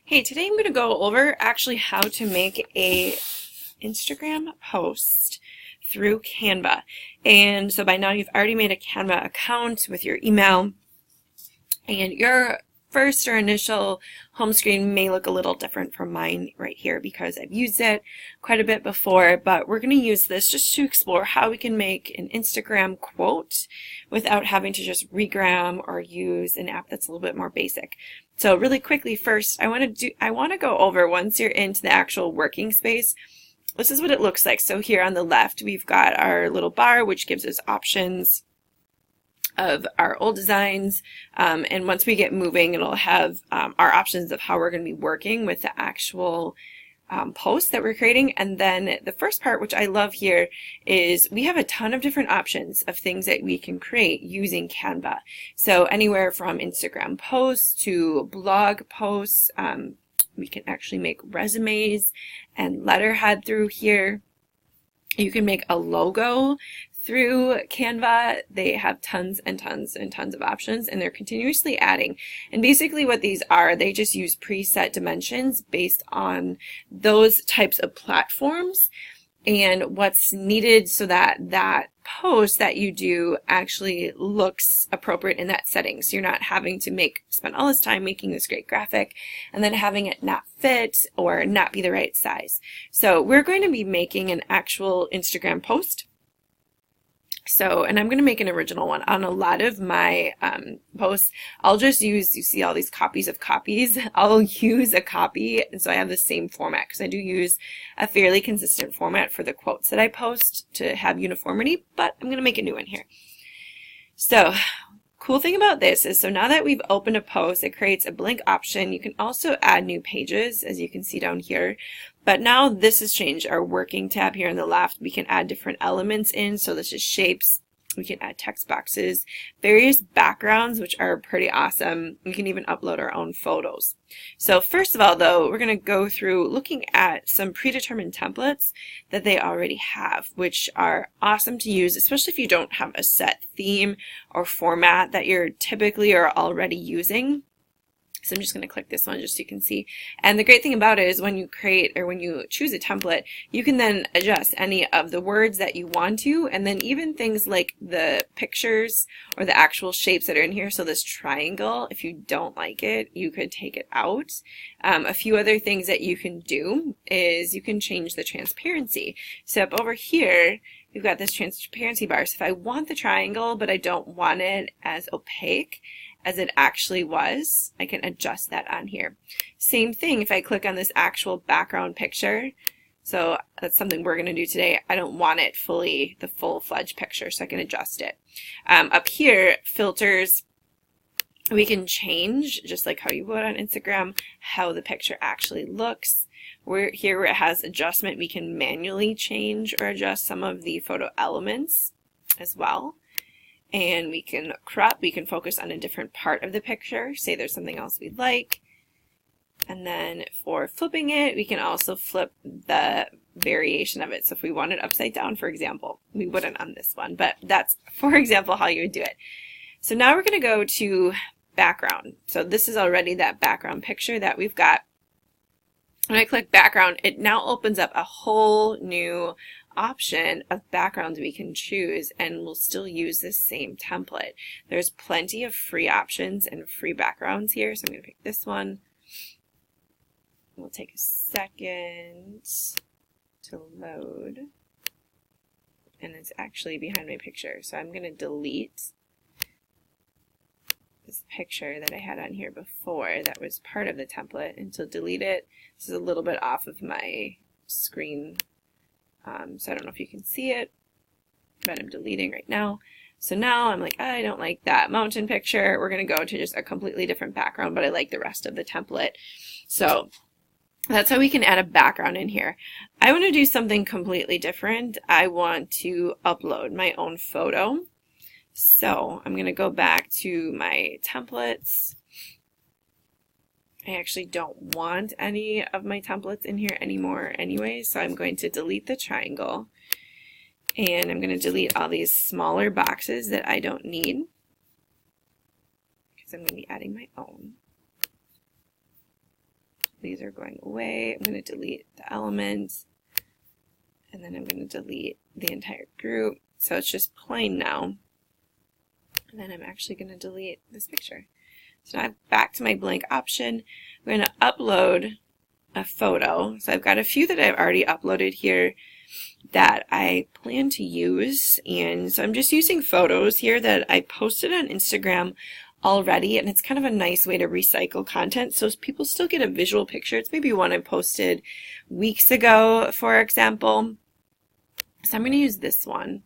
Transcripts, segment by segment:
Hey, today I'm going to go over actually how to make a Instagram post through Canva. And so by now you've already made a Canva account with your email, and your first or initial home screen may look a little different from mine right here because I've used it quite a bit before, but we're going to use this just to explore how we can make an Instagram quote without having to just regram or use an app that's a little bit more basic. So really quickly, first I want to go over, once you're into the actual working space, this is what it looks like. So here on the left we've got our little bar which gives us options of our old designs, and once we get moving it'll have our options of how we're going to be working with the actual post that we're creating. And then the first part, which I love here, is we have a ton of different options of things that we can create using Canva. So anywhere from Instagram posts to blog posts, we can actually make resumes and letterhead through here. You can make a logo through Canva. They have tons and tons and tons of options, and they're continuously adding. And basically what these are, they just use preset dimensions based on those types of platforms and what's needed so that that post that you do actually looks appropriate in that setting. So you're not having to spend all this time making this great graphic and then having it not fit or not be the right size. So we're going to be making an actual Instagram post. So, and I'm going to make an original one. On a lot of my posts, I'll just use, you see all these copies of copies, I'll use a copy, and so I have the same format because I do use a fairly consistent format for the quotes that I post to have uniformity, but I'm going to make a new one here. So, cool thing about this is, so now that we've opened a post, it creates a blank option. You can also add new pages, as you can see down here. But now this has changed. Our working tab here on the left, we can add different elements in. So this is shapes. We can add text boxes, various backgrounds, which are pretty awesome. We can even upload our own photos. So first of all, though, we're going to go through looking at some predetermined templates that they already have, which are awesome to use, especially if you don't have a set theme or format that you're typically or already using. So I'm just going to click this one just so you can see. And the great thing about it is when you create or when you choose a template, you can then adjust any of the words that you want to, and then even things like the pictures or the actual shapes that are in here. So this triangle, if you don't like it, you could take it out. A few other things that you can do is you can change the transparency. So up over here, we've got this transparency bar. So if I want the triangle, but I don't want it as opaque as it actually was, I can adjust that on here. Same thing if I click on this actual background picture. So that's something we're going to do today. I don't want it fully, the full-fledged picture, so I can adjust it. Up here, filters, we can change, just like how you would on Instagram, how the picture actually looks. Here where it has adjustment, we can manually change or adjust some of the photo elements as well. And we can crop, we can focus on a different part of the picture, say there's something else we'd like. And then for flipping it, we can also flip the variation of it. So if we want it upside down, for example, we wouldn't on this one, but that's, for example, how you would do it. So now we're going to go to background. So this is already that background picture that we've got. When I click background, it now opens up a whole new option of backgrounds we can choose, and we'll still use this same template. There's plenty of free options and free backgrounds here, so I'm going to pick this one. We'll take a second to load, and it's actually behind my picture, so I'm going to delete this picture that I had on here before that was part of the template, and to delete it, this is a little bit off of my screen, so I don't know if you can see it, but I'm deleting right now. So now I'm like, I don't like that mountain picture. We're going to go to just a completely different background, but I like the rest of the template. So that's how we can add a background in here. I want to do something completely different. I want to upload my own photo. So I'm going to go back to my templates. I actually don't want any of my templates in here anymore anyway, so I'm going to delete the triangle, and I'm going to delete all these smaller boxes that I don't need because I'm going to be adding my own. these are going away. I'm going to delete the element, and then I'm going to delete the entire group. So it's just plain now. And then I'm actually going to delete this picture. So now I'm back to my blank option. I'm going to upload a photo. So I've got a few that I've already uploaded here that I plan to use. And so I'm just using photos here that I posted on Instagram already, and it's kind of a nice way to recycle content so people still get a visual picture. It's maybe one I posted weeks ago, for example. So I'm going to use this one,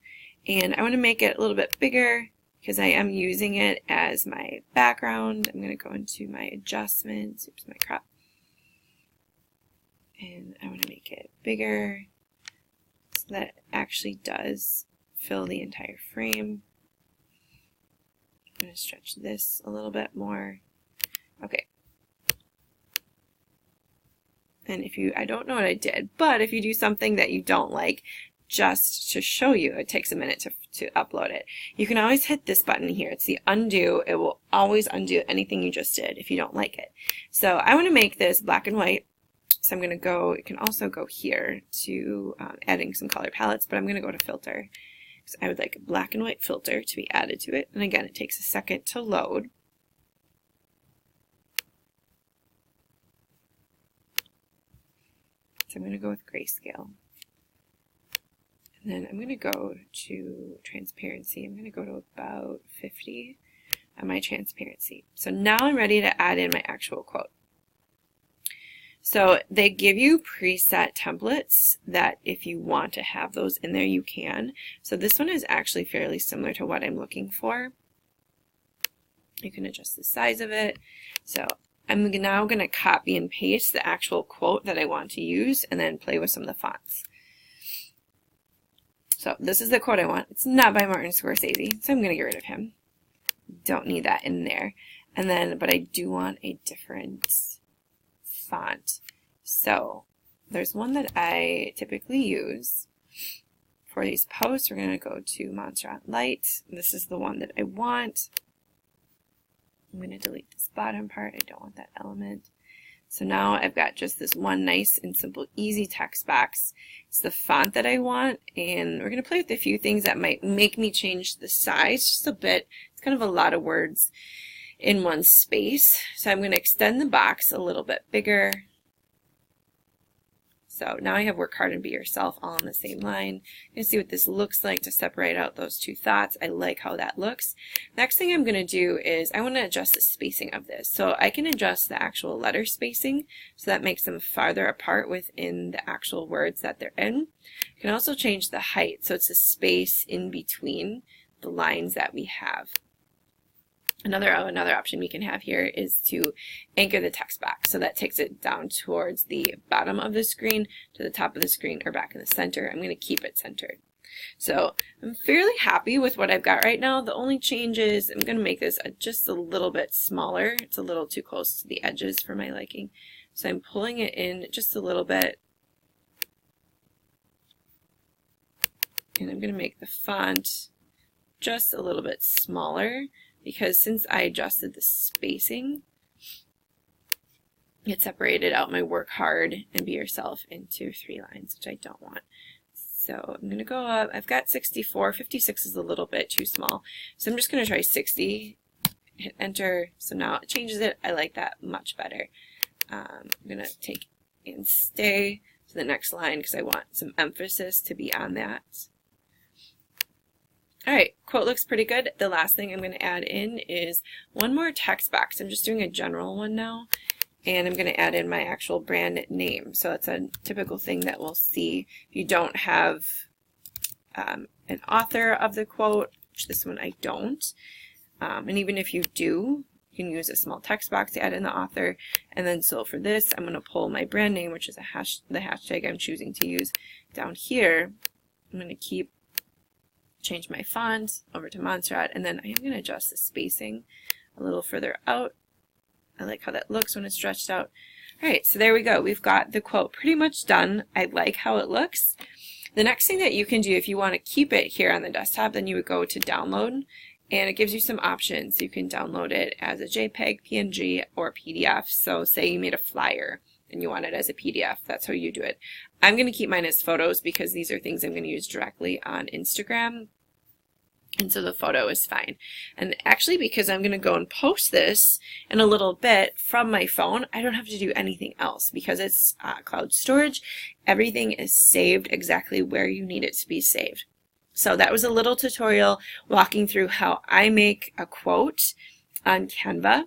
and I want to make it a little bit bigger because I am using it as my background. I'm going to go into my adjustments, oops, my crop, and I want to make it bigger so that it actually does fill the entire frame. I'm going to stretch this a little bit more. Okay. And I don't know what I did, but if you do something that you don't like, just to show you, it takes a minute to upload it. You can always hit this button here. It's the undo. It will always undo anything you just did if you don't like it. So I want to make this black and white. So I'm going to go, you can also go here to adding some color palettes, but I'm going to go to filter. So I would like a black and white filter to be added to it. And again, it takes a second to load. So I'm going to go with grayscale. And then I'm going to go to transparency. I'm going to go to about 50 on my transparency. So now I'm ready to add in my actual quote. So they give you preset templates that if you want to have those in there, you can. So this one is actually fairly similar to what I'm looking for. You can adjust the size of it. So I'm now going to copy and paste the actual quote that I want to use and then play with some of the fonts. So this is the quote I want. It's not by Martin Scorsese, so I'm going to get rid of him. Don't need that in there. And then, but I do want a different font. So there's one that I typically use for these posts. We're going to go to Montserrat Light. This is the one that I want. I'm going to delete this bottom part. I don't want that element. So now I've got just this one nice and simple, easy text box. It's the font that I want, and we're going to play with a few things that might make me change the size just a bit. It's kind of a lot of words in one space. So I'm going to extend the box a little bit bigger. So now I have work hard and be yourself all on the same line. You can see what this looks like to separate out those two thoughts. I like how that looks. Next thing I'm going to do is I want to adjust the spacing of this. So I can adjust the actual letter spacing so that makes them farther apart within the actual words that they're in. You can also change the height, so it's a space in between the lines that we have. Another option we can have here is to anchor the text box. So that takes it down towards the bottom of the screen, to the top of the screen, or back in the center. I'm going to keep it centered. So I'm fairly happy with what I've got right now. The only change is I'm going to make this just a little bit smaller. It's a little too close to the edges for my liking. So I'm pulling it in just a little bit. And I'm going to make the font just a little bit smaller, because since I adjusted the spacing, it separated out my work hard and be yourself into 3 lines, which I don't want. So I'm going to go up. I've got 64. 56 is a little bit too small. So I'm just going to try 60. Hit enter. So now it changes it. I like that much better. I'm going to take and stay to the next line because I want some emphasis to be on that. Alright, quote looks pretty good. The last thing I'm going to add in is one more text box. I'm just doing a general one now, and I'm going to add in my actual brand name. So it's a typical thing that we'll see if you don't have an author of the quote, which this one I don't. And even if you do, you can use a small text box to add in the author. And then so for this, I'm going to pull my brand name, which is the hashtag I'm choosing to use down here. I'm going to change my font over to Montserrat, and then I am going to adjust the spacing a little further out. I like how that looks when it's stretched out. Alright, so there we go. We've got the quote pretty much done. I like how it looks. The next thing that you can do if you want to keep it here on the desktop, then you would go to download, and it gives you some options. You can download it as a JPEG, PNG, or PDF. So say you made a flyer and you want it as a PDF, that's how you do it. I'm going to keep mine as photos because these are things I'm going to use directly on Instagram. And so the photo is fine. And actually, because I'm going to go and post this in a little bit from my phone, I don't have to do anything else because it's cloud storage. Everything is saved exactly where you need it to be saved. So that was a little tutorial walking through how I make a quote on Canva.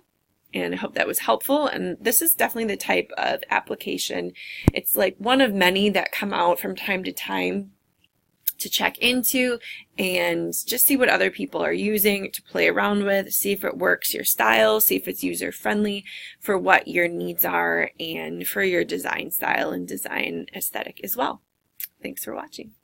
And I hope that was helpful. And this is definitely the type of application. It's like one of many that come out from time to time to check into and just see what other people are using to play around with, see if it works your style, see if it's user friendly for what your needs are and for your design style and design aesthetic as well. Thanks for watching.